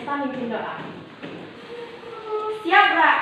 pemirsa mimpin doa. Siap, Bra?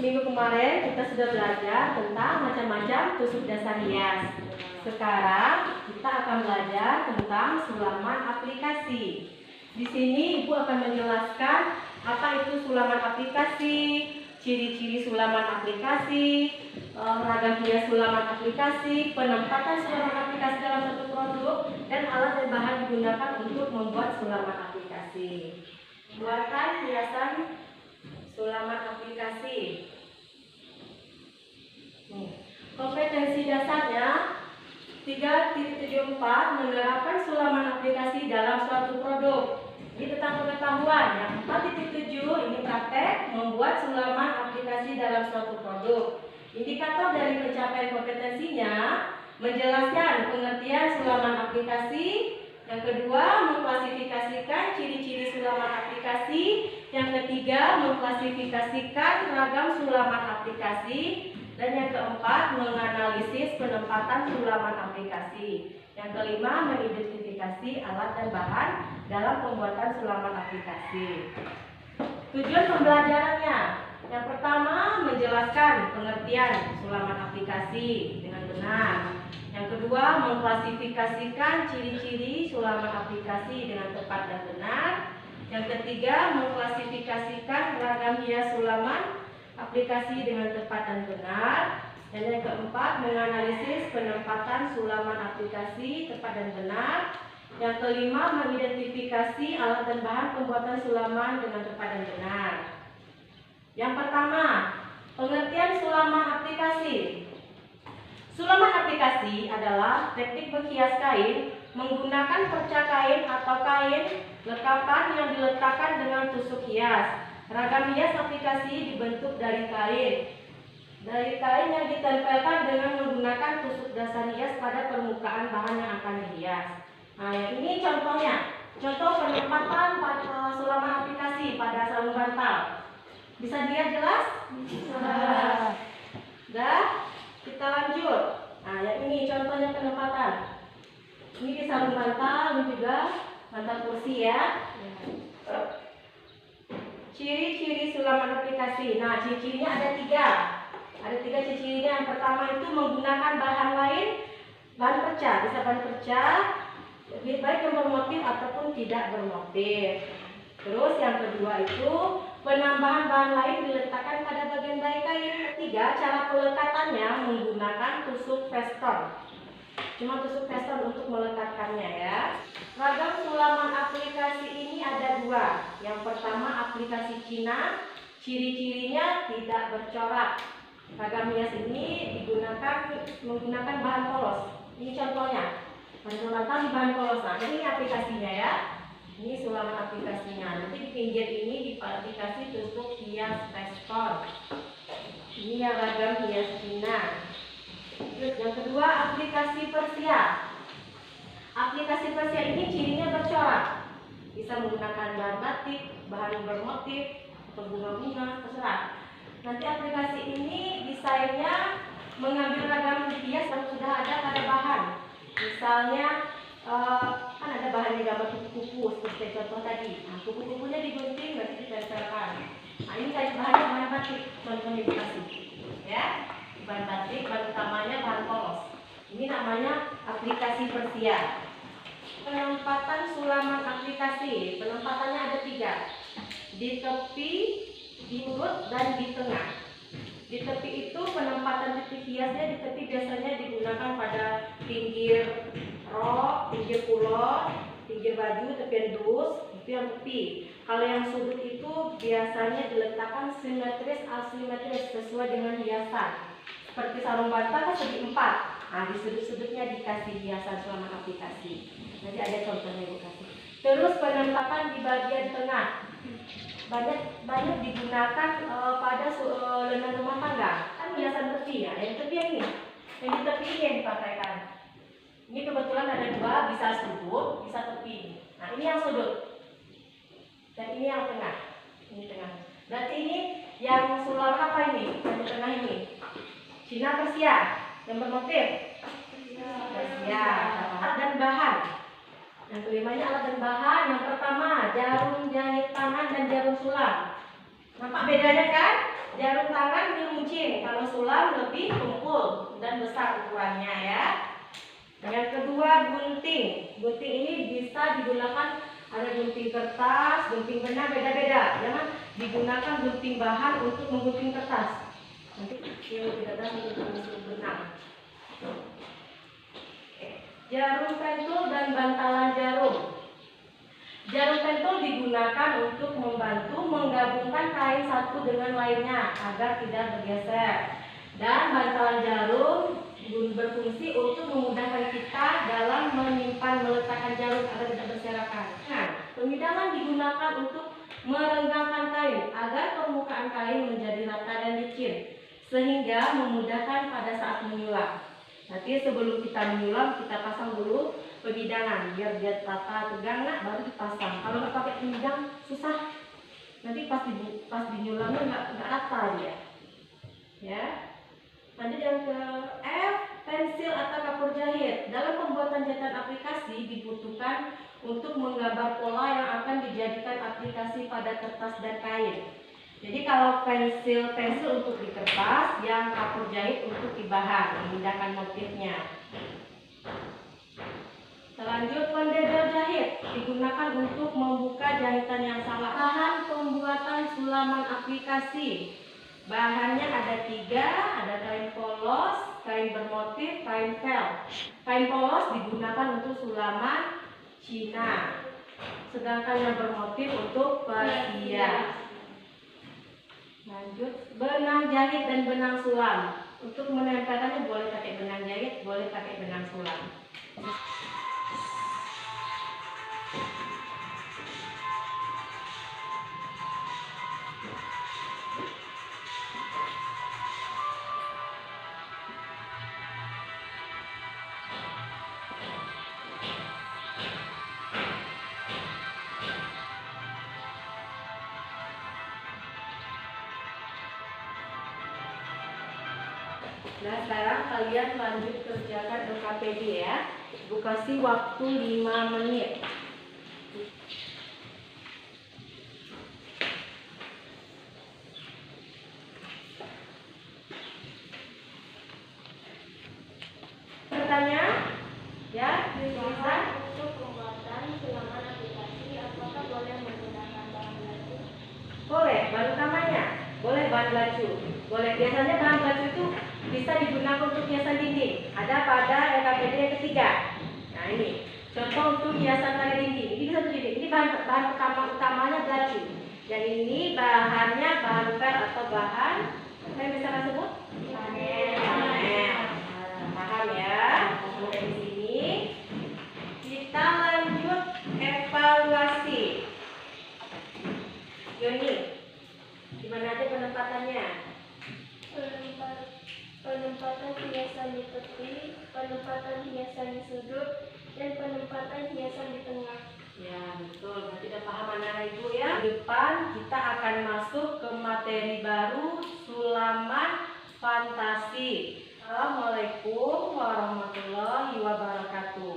Minggu kemarin kita sudah belajar tentang macam-macam tusuk dasar hias. Sekarang kita akan belajar tentang sulaman aplikasi. Di sini Ibu akan menjelaskan apa itu sulaman aplikasi, ciri-ciri sulaman aplikasi, ragam hias sulaman aplikasi, penempatan sulaman aplikasi dalam satu produk, dan alat dan bahan digunakan untuk membuat sulaman aplikasi. Buatkan hiasan sulaman aplikasi. Kompetensi dasarnya 3.74 menerapkan sulaman aplikasi dalam suatu produk. Ini tentang pengetahuan. Yang 4.7 ini praktek membuat sulaman aplikasi dalam suatu produk. Indikator dari pencapaian kompetensinya menjelaskan pengertian sulaman aplikasi. Yang kedua, mengklasifikasikan ciri-ciri sulaman aplikasi. Yang ketiga, mengklasifikasikan ragam sulaman aplikasi. Dan yang keempat, menganalisis penempatan sulaman aplikasi. Yang kelima, mengidentifikasi alat dan bahan dalam pembuatan sulaman aplikasi. Tujuan pembelajarannya, yang pertama, menjelaskan pengertian sulaman aplikasi dengan benar. Yang kedua, mengklasifikasikan ciri-ciri sulaman aplikasi dengan tepat dan benar. Yang ketiga, mengklasifikasikan ragam hias sulaman aplikasi dengan tepat dan benar. Dan yang keempat, menganalisis penempatan sulaman aplikasi tepat dan benar. Yang kelima, mengidentifikasi alat dan bahan pembuatan sulaman dengan tepat dan benar. Yang pertama, pengertian sulaman aplikasi. Sulaman aplikasi adalah teknik menghias kain menggunakan perca kain atau kain lekapan yang diletakkan dengan tusuk hias. Ragam hias aplikasi dibentuk dari kain. Dari kain yang ditempelkan dengan menggunakan tusuk dasar hias pada permukaan bahan yang akan dihias. Nah, ini contohnya. Contoh penempatan sulaman aplikasi pada sarung bantal. Bisa dilihat jelas? Bisa. Dah, kita lanjut. Nah, yang ini contohnya penempatan. Ini di sarung bantal dan juga bantal kursi ya. Ciri-ciri sulaman aplikasi. Nah, ciri-cirinya ada tiga. Ada tiga ciri-cirinya. Yang pertama itu menggunakan bahan lain, bahan perca. Bisa bahan perca, baik yang bermotif ataupun tidak bermotif. Terus yang kedua itu penambahan bahan lain diletakkan pada bagian baik kain. Ketiga, cara pelekatannya menggunakan tusuk veston. Cuma tusuk veston untuk melekatkannya ya. Ragam sulaman aplikasi ini ada dua. Yang pertama aplikasi Cina, ciri-cirinya tidak bercorak. Ragam hias ini menggunakan bahan polos. Ini contohnya. Bahan polos. Nah, ini aplikasinya ya. Ini sulaman aplikasinya. Nanti di pinggir ini diaplikasi tusuk hias veston. Ini yang ragam hias Cina. Terus yang kedua aplikasi Persia. Aplikasi Persia ini cirinya bercorak. Bisa menggunakan bahan batik, bahan bermotif, atau bunga-bunga, terserah. Nanti aplikasi ini desainnya mengambil ragam hias yang sudah ada pada bahan. Misalnya kan ada bahan yang gambar kupu-kupu seperti contoh tadi. Nah, kupu-kupunya digunting nanti ditempelkan. Nah, ini kayak bahan batik, contohnya dikasih. Ya, bahan batik, bahan utamanya bahan polos. Ini namanya aplikasi Persia. Penempatan sulaman aplikasi. Penempatannya ada tiga. Di tepi, di mulut, dan di tengah. Di Di tepi itu penempatan titik hiasnya di tepi biasanya digunakan pada pinggir rok, pinggir kulot, pinggir baju, tepian dus, itu yang tepi. Kalau yang sudut itu biasanya diletakkan simetris asimetris sesuai dengan hiasan. Seperti sarung bantal kan segi 4. Nah, di sudut-sudutnya dikasih hiasan selama aplikasi. Nanti ada contohnya Ibu kasih. Terus penempatan di bagian tengah. Banyak digunakan pada lenan rumah tangga. Kan hiasan tepi ya, yang tepi yang ini. Yang di tepi ini yang dipakaikan. Ini kebetulan ada 2, bisa sudut, bisa tepi. Nah, ini yang sudut. Dan ini yang tengah. Ini tengah. Berarti ini yang sulam apa ini? Yang di tengah ini. Cina Persia. Yang bermotif. Persia. Alat dan bahan. Yang kelimanya alat dan bahan. Yang pertama jarum jahit tangan dan jarum sulam. Nampak bedanya kan? Jarum tangan diruncing. Kalau sulam lebih tumpul dan besar ukurannya ya. Yang kedua gunting. Gunting ini bisa digunakan, ada gunting kertas, gunting benang, beda-beda. Jangan digunakan gunting bahan untuk menggunting kertas. Nanti tidak ada untuk benang. Jarum pentul dan bantalan jarum. Jarum pentul digunakan untuk membantu menggabungkan kain satu dengan lainnya agar tidak bergeser. Dan bantalan jarum berfungsi untuk memudahkan kita dalam menyimpan meletakkan jarum agar tidak berserakan. Nah, pemidangan digunakan untuk merenggangkan kain agar permukaan kain menjadi rata dan licin, sehingga memudahkan pada saat menyulam. Nanti sebelum kita menyulam, kita pasang dulu pemidangan biar dia rata tegang, nah, baru dipasang. Kalau nggak pakai pemidang susah. Nanti pas dinyulamnya nggak rata dia. Ya. Lanjut yang ke F, pensil atau kapur jahit. Dalam pembuatan jahitan aplikasi dibutuhkan untuk menggambar pola yang akan dijadikan aplikasi pada kertas dan kain. Jadi kalau pensil untuk di kertas, yang kapur jahit untuk di bahan, memindahkan motifnya. Selanjut, pendedel jahit digunakan untuk membuka jahitan yang salah. Bahan pembuatan sulaman aplikasi. Bahannya ada 3, ada kain polos, kain bermotif, kain vel. Kain polos digunakan untuk sulaman Cina, sedangkan yang bermotif untuk Persia. Lanjut, benang jahit dan benang sulam. Untuk menempelkannya boleh pakai benang jahit, boleh pakai benang sulam. Nah, sekarang kalian lanjut kerjakan LKPD ya. Ibu kasih waktu 5 menit. Bertanya? Ya, bisa. Untuk pembuatan sulaman aplikasi, apakah boleh menggunakan bahan baku? Boleh, bahan utamanya. Boleh bahan baju. Boleh, biasanya bahan baju itu bisa digunakan untuk hiasan dinding. Ada pada LKPD yang ketiga. Nah ini, contoh untuk hiasan pada dinding. Ini bisa dinding. Ini bahan utamanya baju. Dan ini bahannya bahan vel atau bahan, saya bisa sebut? Panel. Paham ya? Sampai di sini. Kita lanjut evaluasi. Yoni, gimana aja penempatannya? Penempatan hiasan di tepi, penempatan hiasan di sudut, dan penempatan hiasan di tengah. Ya betul, berarti udah paham anak-anak ibu ya. Di depan kita akan masuk ke materi baru, sulaman fantasi. Assalamualaikum warahmatullahi wabarakatuh.